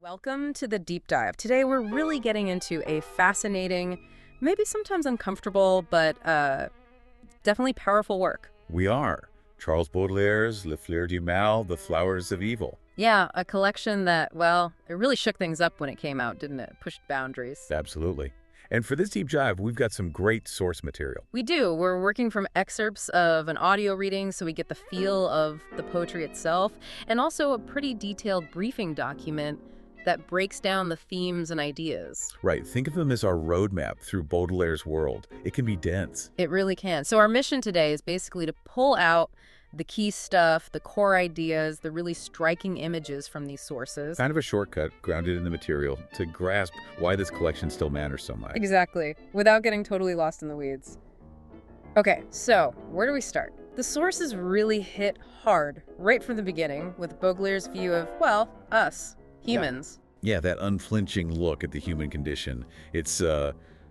Welcome to the deep dive. Today we're really getting into a fascinating, maybe sometimes uncomfortable, but definitely powerful work. We are. Charles Baudelaire's Les Fleurs du Mal, The Flowers of Evil. Yeah, a collection that, well, it really shook things up when it came out, didn't it? Pushed boundaries. Absolutely. And for this deep dive, we've got some great source material. We do. We're working from excerpts of an audio reading so we get the feel of the poetry itself, and also a pretty detailed briefing document that breaks down the themes and ideas. Right. Think of them as our roadmap through Baudelaire's world. It can be dense. It really can. So our mission today is basically to pull out the key stuff, the core ideas, the really striking images from these sources. Kind of a shortcut grounded in the material to grasp why this collection still matters so much. Exactly, without getting totally lost in the weeds. Okay, so where do we start? The sources really hit hard right from the beginning with Baudelaire's view of, well, us. Humans. Yeah, that unflinching look at the human condition. It's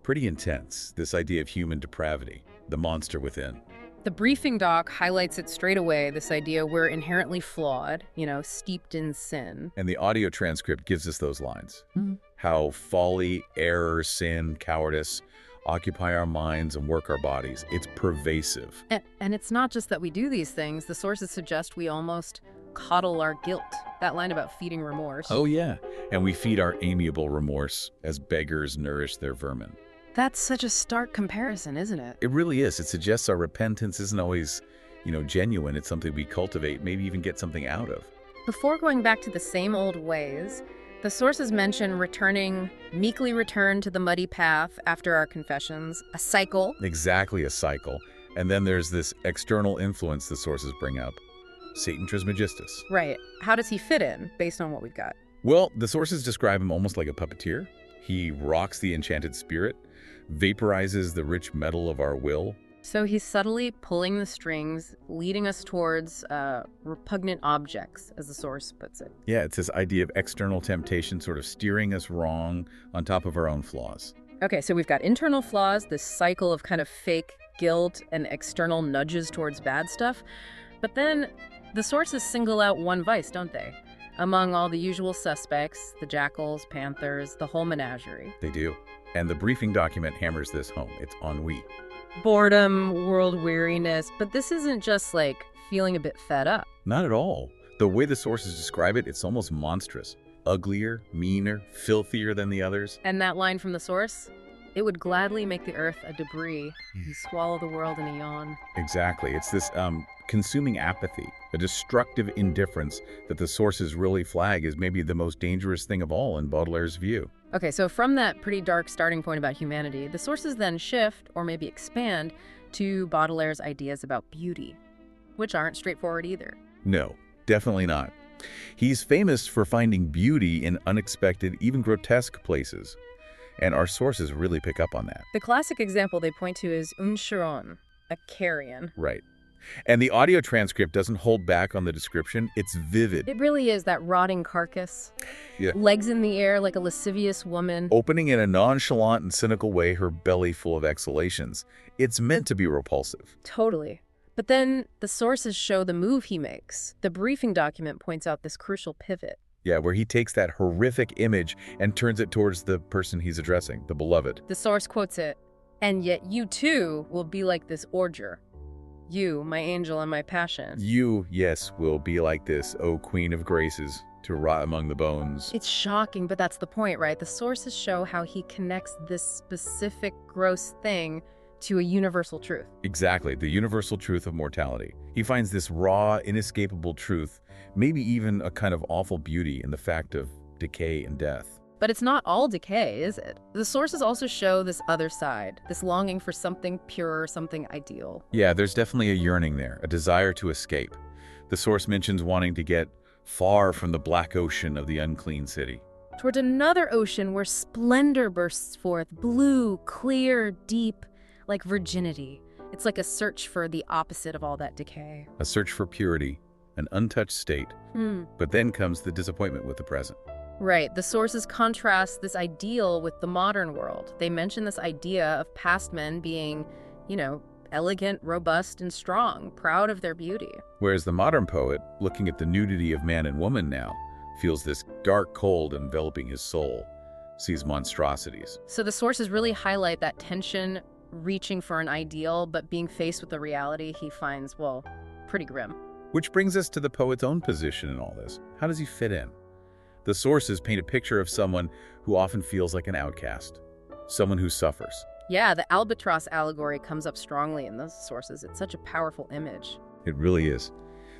pretty intense, this idea of human depravity, the monster within. The briefing doc highlights it straight away, this idea we're inherently flawed, steeped in sin. And the audio transcript gives us those lines. Mm-hmm. How folly, error, sin, cowardice occupy our minds and work our bodies. It's pervasive. And it's not just that we do these things. The sources suggest we almost coddle our guilt. That line about feeding remorse. Oh, yeah. And we feed our amiable remorse as beggars nourish their vermin. That's such a stark comparison, isn't it? It really is. It suggests our repentance isn't always, genuine. It's something we cultivate, maybe even get something out of. Before going back to the same old ways, the sources mention meekly return to the muddy path after our confessions, a cycle. Exactly, a cycle. And then there's this external influence the sources bring up. Satan Trismegistus. Right. How does he fit in, based on what we've got? Well, the sources describe him almost like a puppeteer. He rocks the enchanted spirit, vaporizes the rich metal of our will. So he's subtly pulling the strings, leading us towards repugnant objects, as the source puts it. Yeah, it's this idea of external temptation sort of steering us wrong on top of our own flaws. Okay, so we've got internal flaws, this cycle of kind of fake guilt and external nudges towards bad stuff. But then the sources single out one vice, don't they? Among all the usual suspects, the jackals, panthers, the whole menagerie. They do. And the briefing document hammers this home. It's ennui. Boredom, world weariness. But this isn't just like feeling a bit fed up. Not at all. The way the sources describe it, it's almost monstrous. Uglier, meaner, filthier than the others. And that line from the source? It would gladly make the earth a debris and swallow the world in a yawn. Exactly. It's this consuming apathy, a destructive indifference that the sources really flag as maybe the most dangerous thing of all in Baudelaire's view. Okay, so from that pretty dark starting point about humanity, the sources then shift, or maybe expand, to Baudelaire's ideas about beauty, which aren't straightforward either. No, definitely not. He's famous for finding beauty in unexpected, even grotesque places. And our sources really pick up on that. The classic example they point to is un chiron, a carrion. Right. And the audio transcript doesn't hold back on the description. It's vivid. It really is that rotting carcass. Yeah. Legs in the air like a lascivious woman. Opening in a nonchalant and cynical way, her belly full of exhalations. It's meant to be repulsive. Totally. But then the sources show the move he makes. The briefing document points out this crucial pivot. Yeah, where he takes that horrific image and turns it towards the person he's addressing, the beloved. The source quotes it, "And yet you too will be like this ordure. You, my angel and my passion." You, yes, will be like this, O Queen of Graces, to rot among the bones. It's shocking, but that's the point, right? The sources show how he connects this specific gross thing to a universal truth. Exactly, the universal truth of mortality. He finds this raw, inescapable truth, maybe even a kind of awful beauty in the fact of decay and death. But it's not all decay, is it? The sources also show this other side, this longing for something pure, something ideal. Yeah, there's definitely a yearning there, a desire to escape. The source mentions wanting to get far from the black ocean of the unclean city. Toward another ocean where splendor bursts forth, blue, clear, deep, like virginity. It's like a search for the opposite of all that decay. A search for purity, an untouched state. But then comes the disappointment with the present. Right. The sources contrast this ideal with the modern world. They mention this idea of past men being, elegant, robust, and strong, proud of their beauty. Whereas the modern poet, looking at the nudity of man and woman now, feels this dark cold enveloping his soul, sees monstrosities. So the sources really highlight that tension, reaching for an ideal, but being faced with the reality he finds, well, pretty grim. Which brings us to the poet's own position in all this. How does he fit in? The sources paint a picture of someone who often feels like an outcast, someone who suffers. Yeah, the albatross allegory comes up strongly in those sources. It's such a powerful image. It really is.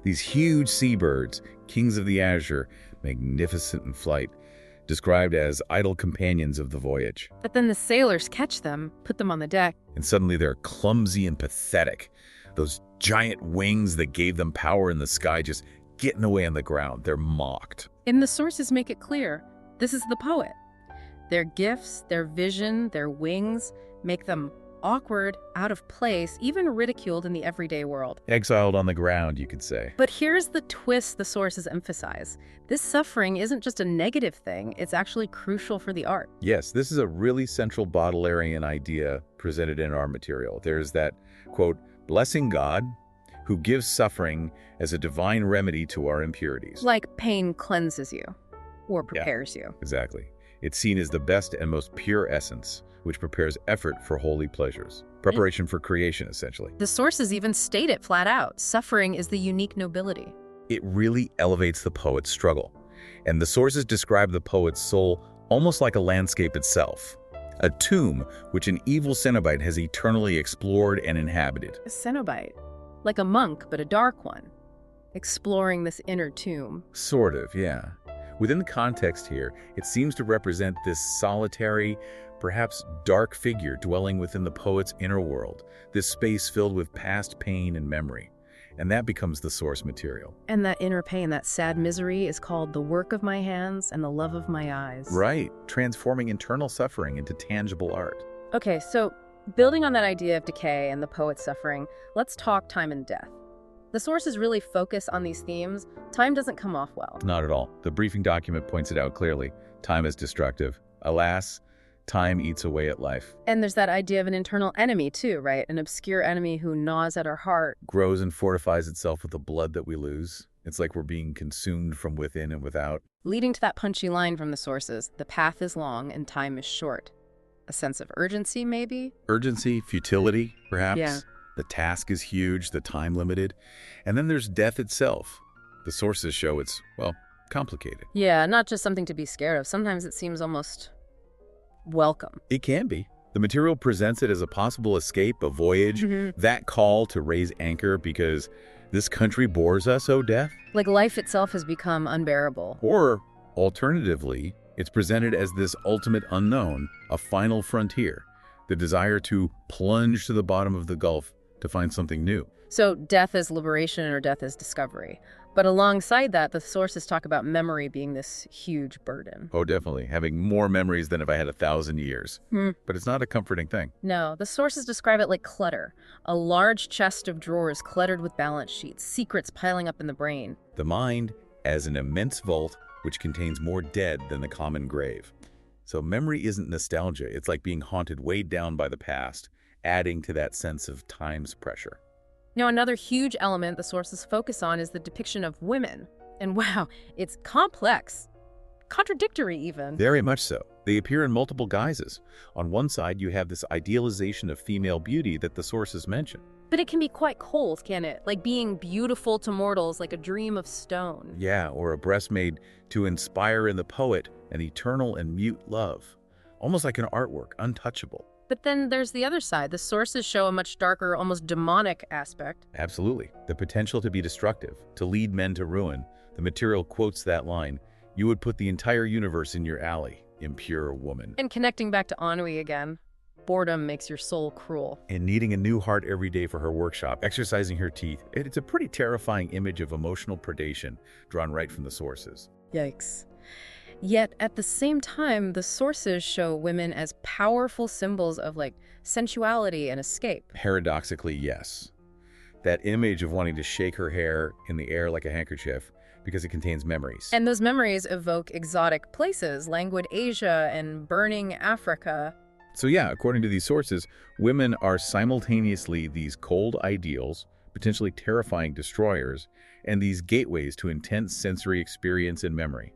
These huge seabirds, kings of the azure, magnificent in flight, described as idle companions of the voyage. But then the sailors catch them, put them on the deck. And suddenly they're clumsy and pathetic. Those giant wings that gave them power in the sky just getting away on the ground. They're mocked. And the sources make it clear, this is the poet. Their gifts, their vision, their wings make them awkward, out of place, even ridiculed in the everyday world. Exiled on the ground, you could say. But here's the twist the sources emphasize. This suffering isn't just a negative thing, it's actually crucial for the art. Yes, this is a really central Baudelairean idea presented in our material. There's that, quote, blessing God who gives suffering as a divine remedy to our impurities. Like pain cleanses you, or prepares you. Exactly. It's seen as the best and most pure essence, which prepares effort for holy pleasures. Preparation for creation, essentially. The sources even state it flat out. Suffering is the unique nobility. It really elevates the poet's struggle. And the sources describe the poet's soul almost like a landscape itself. A tomb which an evil Cenobite has eternally explored and inhabited. A Cenobite. Like a monk, but a dark one. Exploring this inner tomb. Sort of, yeah. Within the context here, it seems to represent this solitary, perhaps dark figure dwelling within the poet's inner world, this space filled with past pain and memory. And that becomes the source material. And that inner pain, that sad misery, is called the work of my hands and the love of my eyes. Right, transforming internal suffering into tangible art. Okay, so building on that idea of decay and the poet's suffering, let's talk time and death. The sources really focus on these themes. Time doesn't come off well. Not at all. The briefing document points it out clearly. Time is destructive. Alas, time eats away at life. And there's that idea of an internal enemy too, right? An obscure enemy who gnaws at our heart. Grows and fortifies itself with the blood that we lose. It's like we're being consumed from within and without. Leading to that punchy line from the sources, the path is long and time is short. A sense of urgency, maybe? Urgency, futility, perhaps. Yeah. The task is huge, the time limited. And then there's death itself. The sources show it's, well, complicated. Yeah, not just something to be scared of. Sometimes it seems almost welcome. It can be. The material presents it as a possible escape, a voyage, that call to raise anchor because this country bores us, O death. Like life itself has become unbearable. Or, alternatively, it's presented as this ultimate unknown, a final frontier, the desire to plunge to the bottom of the gulf to find something new. So death is liberation or death is discovery. But alongside that, the sources talk about memory being this huge burden. Oh, definitely. Having more memories than if I had 1,000 years. But it's not a comforting thing. No, the sources describe it like clutter. A large chest of drawers cluttered with balance sheets, secrets piling up in the brain. The mind as an immense vault which contains more dead than the common grave. So memory isn't nostalgia. It's like being haunted, weighed down by the past, adding to that sense of time's pressure. Now, another huge element the sources focus on is the depiction of women. And wow, it's complex, contradictory even. Very much so. They appear in multiple guises. On one side, you have this idealization of female beauty that the sources mention. But it can be quite cold, can it? Like being beautiful to mortals, like a dream of stone. Yeah, or a breast made to inspire in the poet an eternal and mute love. Almost like an artwork, untouchable. But then there's the other side. The sources show a much darker, almost demonic aspect. Absolutely. The potential to be destructive, to lead men to ruin. The material quotes that line, "You would put the entire universe in your alley, impure woman." And connecting back to ennui again. Boredom makes your soul cruel. And needing a new heart every day for her workshop, exercising her teeth. It's a pretty terrifying image of emotional predation drawn right from the sources. Yikes. Yet, at the same time, the sources show women as powerful symbols of, like, sensuality and escape. Paradoxically, yes. That image of wanting to shake her hair in the air like a handkerchief because it contains memories. And those memories evoke exotic places, languid Asia and burning Africa. So yeah, according to these sources, women are simultaneously these cold ideals, potentially terrifying destroyers, and these gateways to intense sensory experience and memory.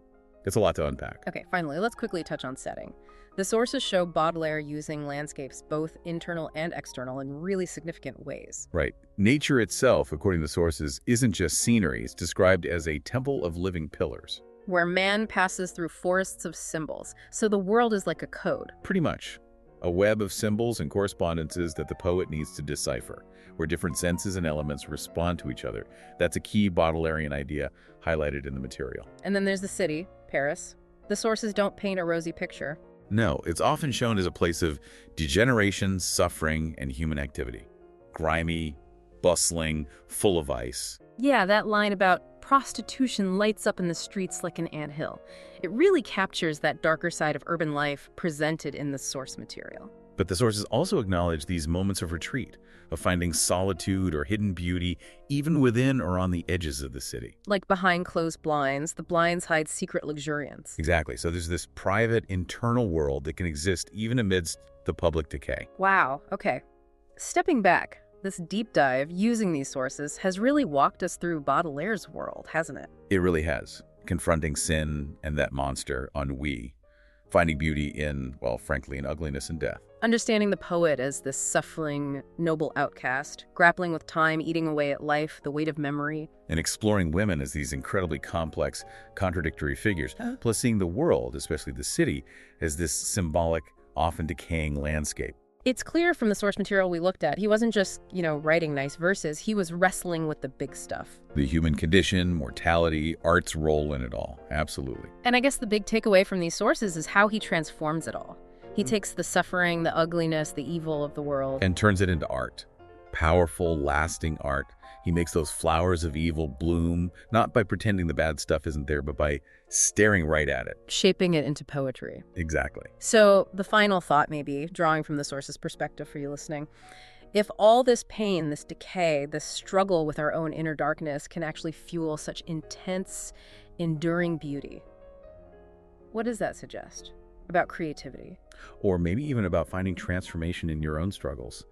It's a lot to unpack. Okay, finally, let's quickly touch on setting. The sources show Baudelaire using landscapes, both internal and external, in really significant ways. Right. Nature itself, according to sources, isn't just scenery. It's described as a temple of living pillars. Where man passes through forests of symbols, so the world is like a code. Pretty much. A web of symbols and correspondences that the poet needs to decipher, where different senses and elements respond to each other. That's a key Baudelairean idea highlighted in the material. And then there's the city, Paris. The sources don't paint a rosy picture. No, it's often shown as a place of degeneration, suffering, and human activity. Grimy, bustling, full of vice. Yeah, that line about prostitution lights up in the streets like an anthill. It really captures that darker side of urban life presented in the source material. But the sources also acknowledge these moments of retreat, of finding solitude or hidden beauty even within or on the edges of the city. Like behind closed blinds, the blinds hide secret luxuriance. Exactly. So there's this private, internal world that can exist even amidst the public decay. Wow, okay. Stepping back, this deep dive using these sources has really walked us through Baudelaire's world, hasn't it? It really has. Confronting sin and that monster, ennui. Finding beauty in, well, frankly, in ugliness and death. Understanding the poet as this suffering, noble outcast, grappling with time, eating away at life, the weight of memory. And exploring women as these incredibly complex, contradictory figures. Plus seeing the world, especially the city, as this symbolic, often decaying landscape. It's clear from the source material we looked at, he wasn't just, writing nice verses, he was wrestling with the big stuff. The human condition, mortality, art's role in it all. Absolutely. And I guess the big takeaway from these sources is how he transforms it all. He takes the suffering, the ugliness, the evil of the world. And turns it into art. Powerful, lasting art. He makes those flowers of evil bloom, not by pretending the bad stuff isn't there, but by staring right at it. Shaping it into poetry. Exactly. So the final thought, maybe, drawing from the source's perspective for you listening, if all this pain, this decay, this struggle with our own inner darkness can actually fuel such intense, enduring beauty, what does that suggest about creativity? Or maybe even about finding transformation in your own struggles.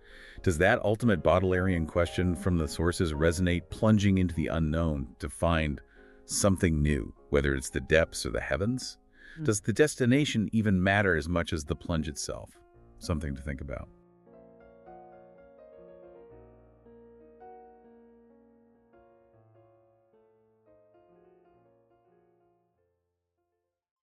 Does that ultimate Baudelairean question from the sources resonate, plunging into the unknown to find something new, whether it's the depths or the heavens? Does the destination even matter as much as the plunge itself? Something to think about.